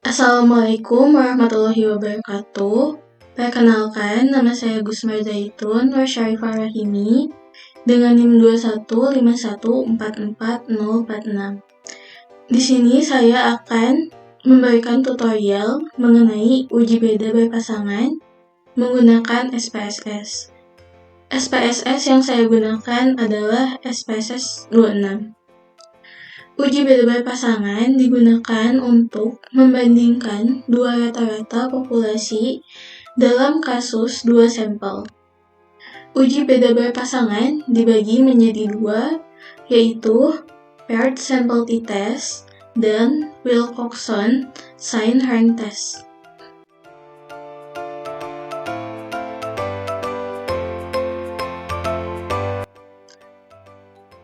Assalamualaikum warahmatullahi wabarakatuh. Perkenalkan, nama saya Gusma Zaitun Syarifah Rahimi dengan NIM 215144046. Di sini saya akan memberikan tutorial mengenai uji beda berpasangan menggunakan SPSS. SPSS yang saya gunakan adalah SPSS 26. Uji beda berpasangan digunakan untuk membandingkan dua rata-rata populasi dalam kasus dua sampel. Uji beda berpasangan dibagi menjadi dua, yaitu paired sample t-test dan Wilcoxon-Sainz-Herne test.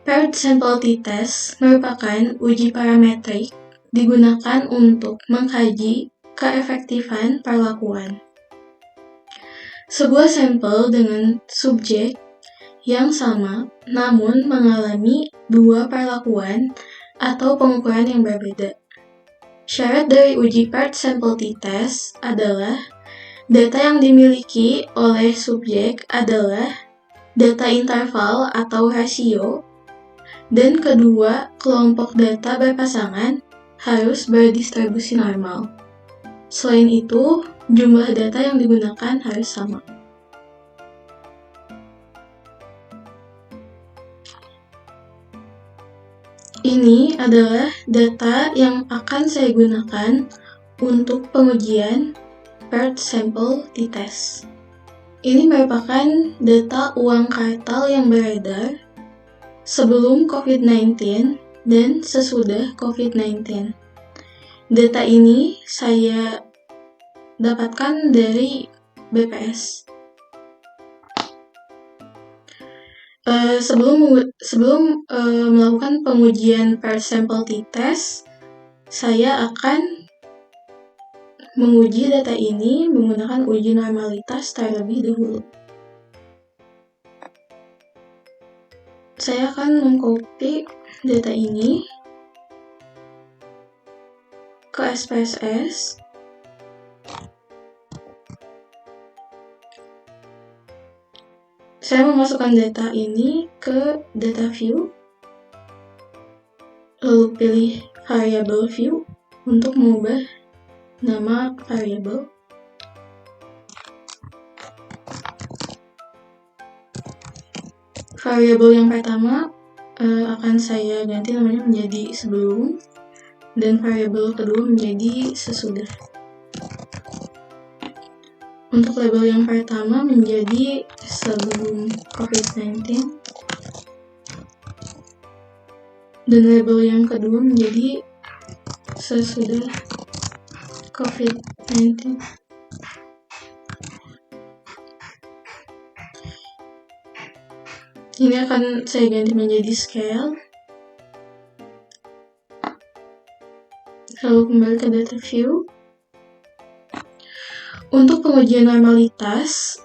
Paired sample t-test merupakan uji parametrik digunakan untuk mengkaji keefektifan perlakuan. Sebuah sampel dengan subjek yang sama namun mengalami dua perlakuan atau pengukuran yang berbeda. Syarat dari uji paired sample t-test adalah data yang dimiliki oleh subjek adalah data interval atau rasio, dan kedua kelompok data berpasangan harus berdistribusi normal. Selain itu, jumlah data yang digunakan harus sama. Ini adalah data yang akan saya gunakan untuk pengujian paired sample t-test. Ini merupakan data uang kartal yang beredar sebelum COVID-19 dan sesudah COVID-19. Data ini saya dapatkan dari BPS. Sebelum melakukan pengujian paired sample t-test, saya akan menguji data ini menggunakan uji normalitas terlebih dahulu. Saya akan mengcopy data ini ke SPSS. Saya memasukkan data ini ke data view, lalu pilih variable view untuk mengubah nama variable. Variabel yang pertama akan saya ganti namanya menjadi sebelum, dan variabel kedua menjadi sesudah. Untuk label yang pertama menjadi sebelum COVID-19, dan label yang kedua menjadi sesudah COVID-19. Ini akan saya ganti menjadi scale. Lalu kembali ke data view. Untuk pengujian normalitas,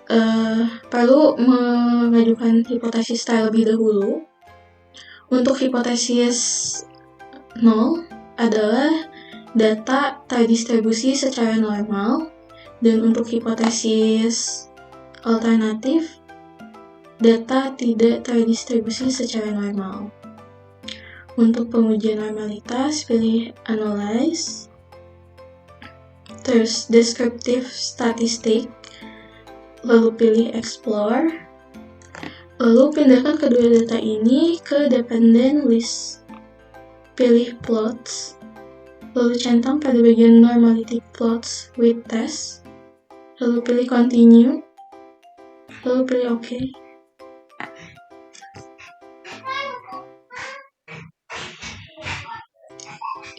perlu mengajukan hipotesis terlebih dahulu. Untuk hipotesis 0 adalah data terdistribusi secara normal, dan untuk hipotesis alternatif, data tidak terdistribusi secara normal. Untuk pengujian normalitas, pilih Analyze, terus Descriptive Statistic, lalu pilih Explore, lalu pindahkan kedua data ini ke Dependent List. Pilih Plots, lalu centang pada bagian Normality Plots with Test, lalu pilih Continue, lalu pilih OK.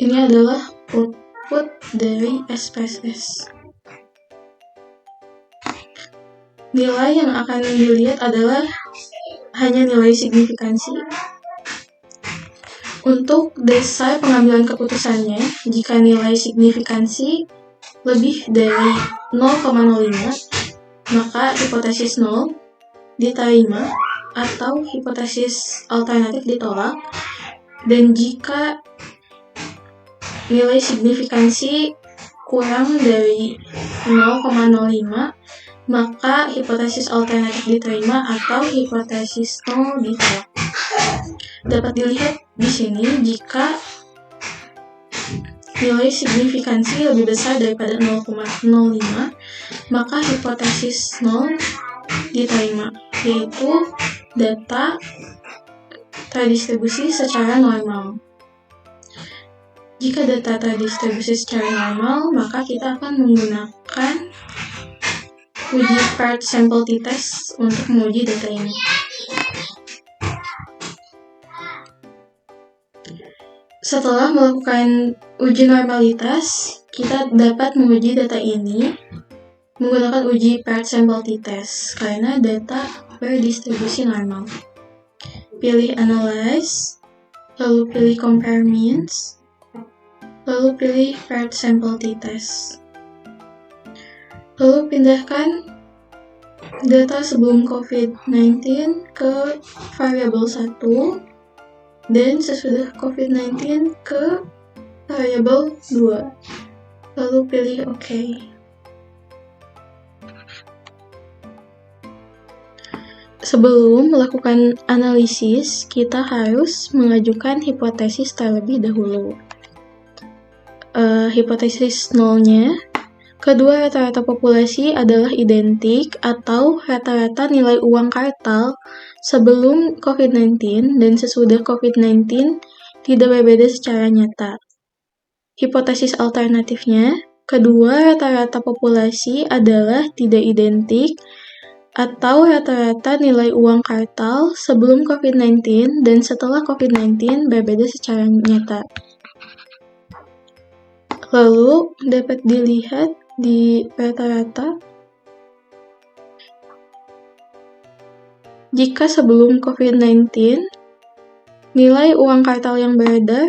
Ini adalah output dari SPSS. Nilai yang akan dilihat adalah hanya nilai signifikansi. Untuk dasar pengambilan keputusannya, jika nilai signifikansi lebih dari 0,05, maka hipotesis 0 diterima atau hipotesis alternatif ditolak. Dan jika nilai signifikansi kurang dari 0,05, maka hipotesis alternatif diterima atau hipotesis nol ditolak. Dapat dilihat di sini jika nilai signifikansi lebih besar daripada 0,05, maka hipotesis nol diterima, yaitu data terdistribusi secara normal. Jika data terdistribusi secara normal, maka kita akan menggunakan uji paired sample t-test untuk menguji data ini. Setelah melakukan uji normalitas, kita dapat menguji data ini menggunakan uji paired sample t-test karena data berdistribusi normal. Pilih analyze, lalu pilih compare means, lalu pilih paired sample t-test. Lalu pindahkan data sebelum COVID-19 ke variabel 1 dan sesudah COVID-19 ke variabel 2. Lalu pilih OK. Sebelum melakukan analisis, kita harus mengajukan hipotesis terlebih dahulu. Hipotesis nolnya, kedua rata-rata populasi adalah identik atau rata-rata nilai uang kartal sebelum COVID-19 dan sesudah COVID-19 tidak berbeda secara nyata. Hipotesis alternatifnya, kedua rata-rata populasi adalah tidak identik atau rata-rata nilai uang kartal sebelum COVID-19 dan setelah COVID-19 berbeda secara nyata. Lalu dapat dilihat di rata-rata, jika sebelum COVID-19 nilai uang kartal yang beredar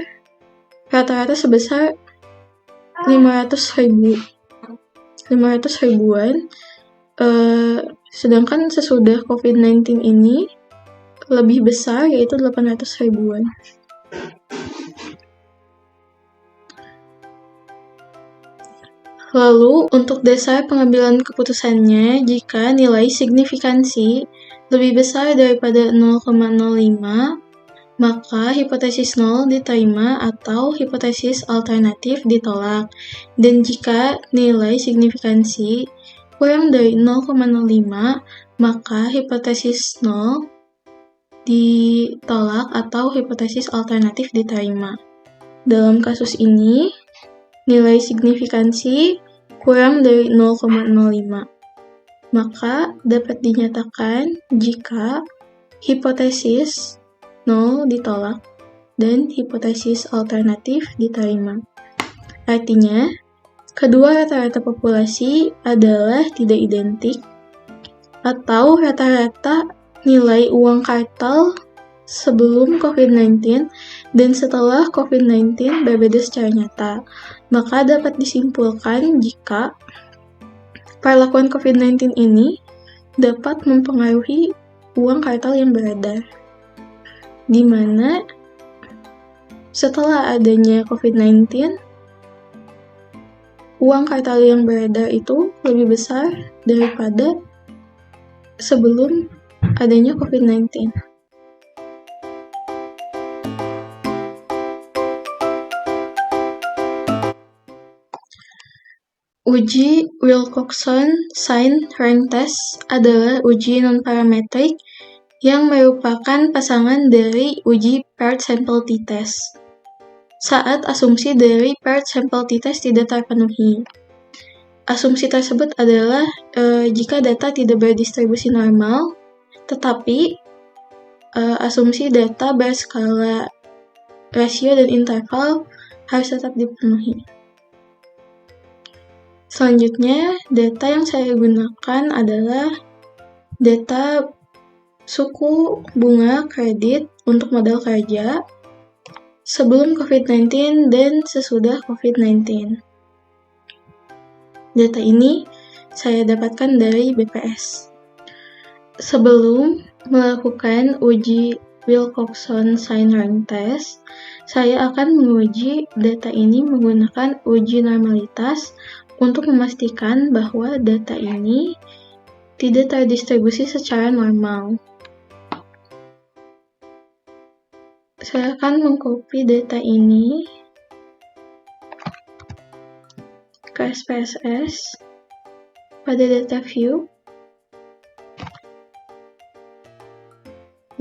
rata-rata sebesar 500 ribuan, sedangkan sesudah COVID-19 ini lebih besar, yaitu 800 ribuan. Lalu, untuk dasar pengambilan keputusannya, jika nilai signifikansi lebih besar daripada 0,05, maka hipotesis nol diterima atau hipotesis alternatif ditolak. Dan jika nilai signifikansi kurang dari 0,05, maka hipotesis nol ditolak atau hipotesis alternatif diterima. Dalam kasus ini, nilai signifikansi kurang dari 0,05, maka dapat dinyatakan jika hipotesis nol ditolak dan hipotesis alternatif diterima. Artinya, kedua rata-rata populasi adalah tidak identik atau rata-rata nilai uang kartal sebelum COVID-19 dan setelah COVID-19 berbeda secara nyata. Maka dapat disimpulkan jika perlakuan COVID-19 ini dapat mempengaruhi uang kartal yang beredar, di mana setelah adanya COVID-19, uang kartal yang beredar itu lebih besar daripada sebelum adanya COVID-19. Uji Wilcoxon Sign Rank Test adalah uji non-parametrik yang merupakan pasangan dari uji paired sample t-test saat asumsi dari paired sample t-test tidak terpenuhi. Asumsi tersebut adalah jika data tidak berdistribusi normal, tetapi asumsi data berskala rasio dan interval harus tetap dipenuhi. Selanjutnya, data yang saya gunakan adalah data suku bunga kredit untuk modal kerja sebelum COVID-19 dan sesudah COVID-19. Data ini saya dapatkan dari BPS. Sebelum melakukan uji Wilcoxon Sign Rank Test, saya akan menguji data ini menggunakan uji normalitas untuk memastikan bahwa data ini tidak terdistribusi secara normal. Saya akan mengcopy data ini ke SPSS pada data view,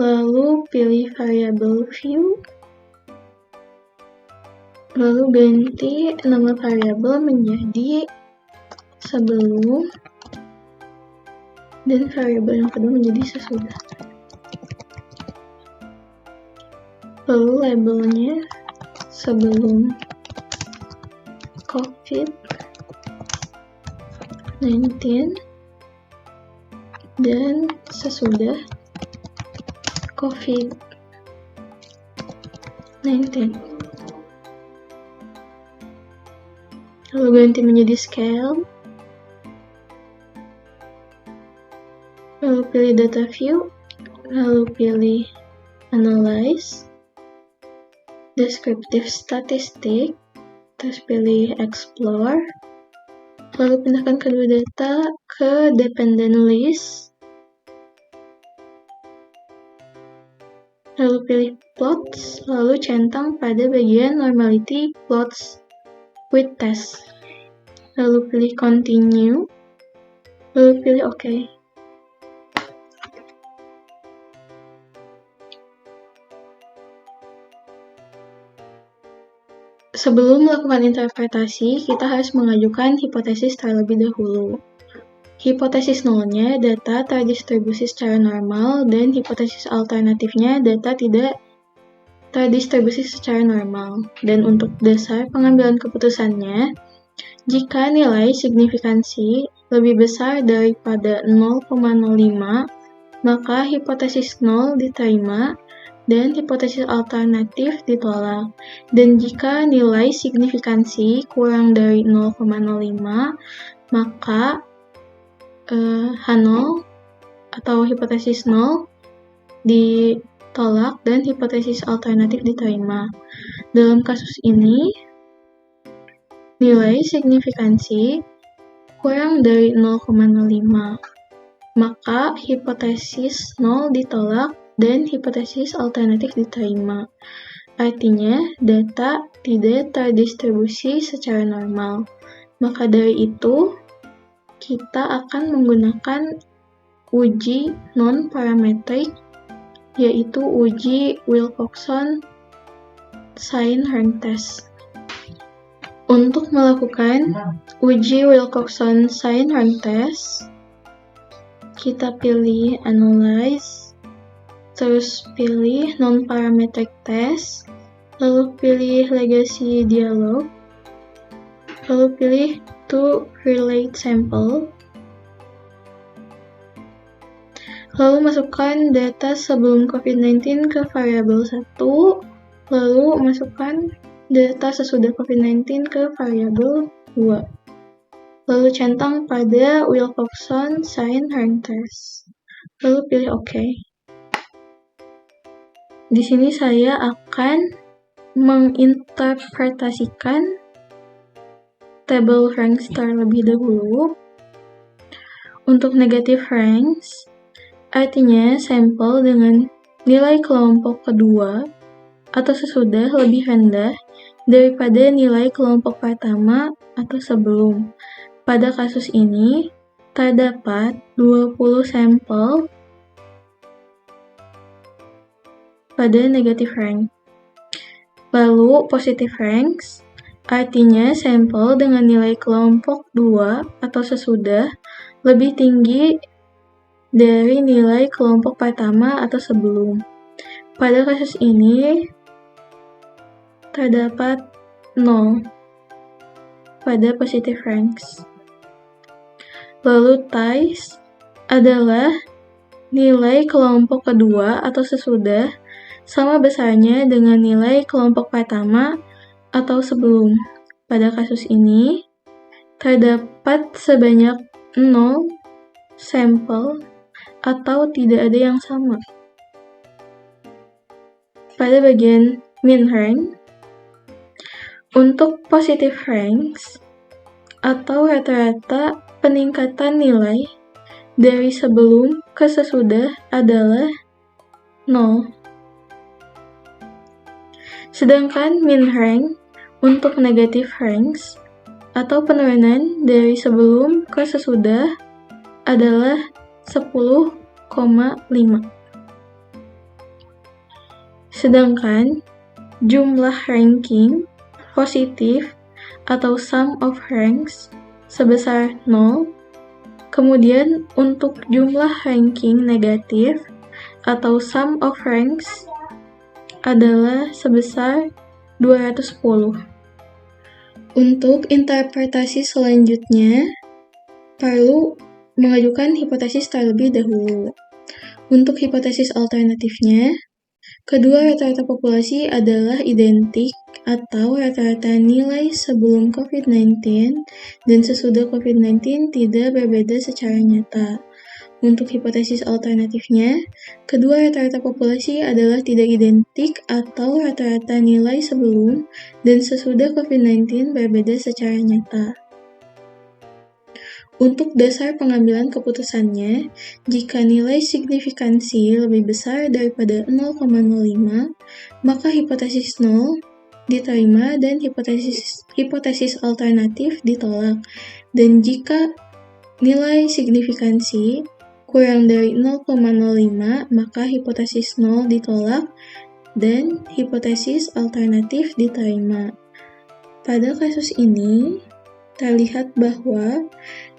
lalu pilih variable view, lalu ganti nama variable menjadi sebelum, dan variable yang kedua menjadi sesudah. Lalu labelnya sebelum COVID-19 dan sesudah COVID-19. Lalu ganti menjadi scale. Lalu pilih data view, lalu pilih analyze, descriptive statistic, terus pilih explore, lalu pindahkan kedua data ke dependent list, lalu pilih plots, lalu centang pada bagian normality plots with test, lalu pilih continue, lalu pilih OK. Sebelum melakukan interpretasi, kita harus mengajukan hipotesis terlebih dahulu. Hipotesis nolnya, data terdistribusi secara normal, dan hipotesis alternatifnya, data tidak terdistribusi secara normal. Dan untuk dasar pengambilan keputusannya, jika nilai signifikansi lebih besar daripada 0,05, maka hipotesis nol diterima, dan hipotesis alternatif ditolak. Dan jika nilai signifikansi kurang dari 0,05, maka H0 atau hipotesis nol ditolak dan hipotesis alternatif diterima. Dalam kasus ini, nilai signifikansi kurang dari 0,05, maka hipotesis nol ditolak dan hipotesis alternatif diterima. Artinya, data tidak terdistribusi secara normal. Maka dari itu, kita akan menggunakan uji non-parametrik, yaitu uji Wilcoxon Sign Rank Test. Untuk melakukan uji Wilcoxon Sign Rank Test, kita pilih Analyze, terus pilih non-parametric test, lalu pilih legacy dialog, lalu pilih to relate sample, lalu masukkan data sebelum COVID-19 ke variabel 1, lalu masukkan data sesudah COVID-19 ke variabel 2, lalu centang pada Wilcoxon Sign Rank Test, lalu pilih OK. Di sini saya akan menginterpretasikan table ranks terlebih dahulu. Untuk negative ranks, artinya sampel dengan nilai kelompok kedua atau sesudah lebih rendah daripada nilai kelompok pertama atau sebelum. Pada kasus ini, terdapat 20 sampel pada negative rank. Lalu positive ranks, artinya sampel dengan nilai kelompok 2 atau sesudah lebih tinggi dari nilai kelompok pertama atau sebelum. Pada kasus ini, terdapat 0 pada positive ranks. Lalu ties adalah nilai kelompok kedua atau sesudah sama besarnya dengan nilai kelompok pertama atau sebelum. Pada kasus ini, terdapat sebanyak 0 sampel atau tidak ada yang sama. pada bagian mean rank. Untuk positive ranks atau rata-rata peningkatan nilai dari sebelum ke sesudah adalah 0. Sedangkan mean rank untuk negative ranks atau penurunan dari sebelum ke sesudah adalah 10,5. Sedangkan jumlah ranking positif atau sum of ranks sebesar 0. Kemudian untuk jumlah ranking negatif atau sum of ranks adalah sebesar 210. Untuk interpretasi selanjutnya, perlu mengajukan hipotesis terlebih dahulu. Untuk hipotesis alternatifnya, kedua rata-rata populasi adalah identik atau rata-rata nilai sebelum COVID-19 dan sesudah COVID-19 tidak berbeda secara nyata. Untuk hipotesis alternatifnya, kedua rata-rata populasi adalah tidak identik atau rata-rata nilai sebelum dan sesudah COVID-19 berbeda secara nyata. Untuk dasar pengambilan keputusannya, jika nilai signifikansi lebih besar daripada 0,05, maka hipotesis 0 diterima dan hipotesis alternatif ditolak. Dan jika nilai signifikansi kurang dari 0,05, maka hipotesis 0 ditolak dan hipotesis alternatif diterima. Pada kasus ini, terlihat bahwa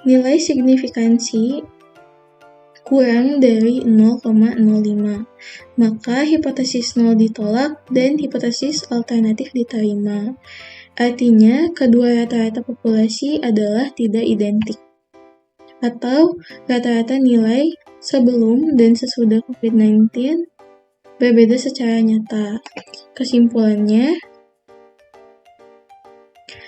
nilai signifikansi kurang dari 0,05, maka hipotesis 0 ditolak dan hipotesis alternatif diterima. Artinya, kedua rata-rata populasi adalah tidak identik, atau rata-rata nilai sebelum dan sesudah COVID-19 berbeda secara nyata. Kesimpulannya,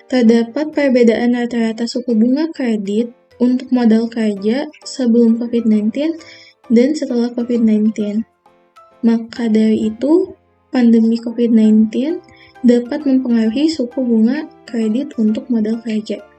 terdapat perbedaan rata-rata suku bunga kredit untuk modal kerja sebelum COVID-19 dan setelah COVID-19. Maka dari itu, pandemi COVID-19 dapat mempengaruhi suku bunga kredit untuk modal kerja.